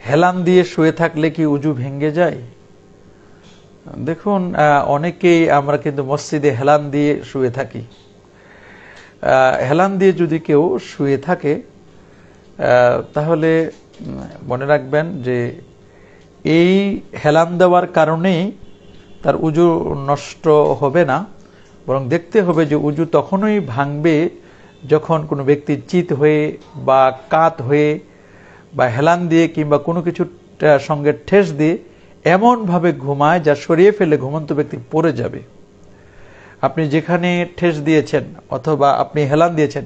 হেলান দিয়ে শুয়ে থাকলে কি উজু ভেঙে যায়? দেখুন, অনেকেই আমরা কিন্তু মসজিদে হেলান দিয়ে শুয়ে থাকি। হেলান দিয়ে যদি কেউ শুয়ে থাকে তাহলে মনে রাখবেন যে এই হেলান দেওয়ার কারণেই তার উজু নষ্ট হবে না, বরং দেখতে হবে যে উজু তখনই ভাঙবে যখন কোনো ব্যক্তি চিত হয়ে বা কাত হয়ে বা হেলান দিয়ে কিংবা কোনো কিছু সঙ্গে ঠেস দিয়ে এমনভাবে ঘুমায় যা সরিয়ে ফেলে ঘুমন্ত ব্যক্তি পড়ে যাবে। আপনি যেখানে ঠেস দিয়েছেন অথবা আপনি হেলান দিয়েছেন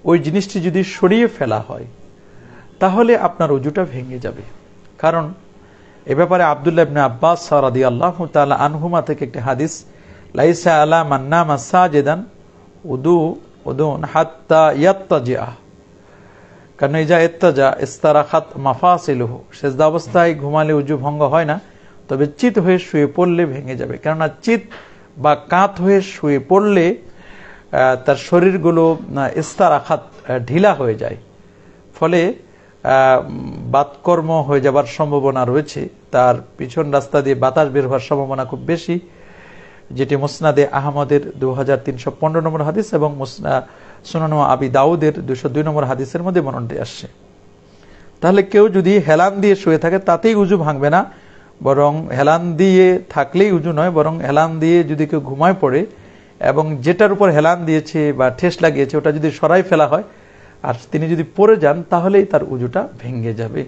ওই জিনিসটি যদি সরিয়ে ফেলা হয় তাহলে আপনার উজুটা ভেঙে যাবে। কারণ এ ব্যাপারে আব্দুল্লাহ ইবনে আব্বাস রাদিয়াল্লাহু তাআলা আনহুমা থেকে একটি হাদিস, লাইসা আলা মান নামা সাজিদান উদুন হাত্তা ইয়াত্তাজিআ কারণ ইজা ইত্তাজা ইস্তারাখাত মাফাসিলুহু, সেজদা অবস্থায় ঘুমালে উজু ভঙ্গ হয় না, তবে চিত হয়ে শুয়ে পড়লে ভেঙে যাবে। কেননা চিত বা কাত হয়ে শুয়ে পড়লে তার শরীরগুলো ইস্তারাখাত ঢিলা হয়ে যায়, ফলে বাতকর্ম হয়ে যাবার সম্ভাবনা রয়েছে। তার পিছন রাস্তা দিয়ে বাতাস বের হওয়ার সম্ভাবনা খুব বেশি, যেটি মুসনাদে আহমদের 2315 নম্বর হাদিস এবং সুনান আবি দাউদের 202 নম্বর হাদিসের মধ্যে বর্ণনাটি আসছে। তাহলে কেউ যদি হেলান দিয়ে শুয়ে থাকে তাতেই উজু ভাঙবে না, বরং হেলান দিয়ে থাকলেই উজু নয়, বরং হেলান দিয়ে যদি কেউ ঘুমায় পড়ে এবং যেটার উপর হেলান দিয়েছে বা ঠেস লাগিয়েছে ওটা যদি সরাই ফেলা হয় আর তিনি যদি পড়ে যান তাহলেই তার উজুটা ভেঙে যাবে।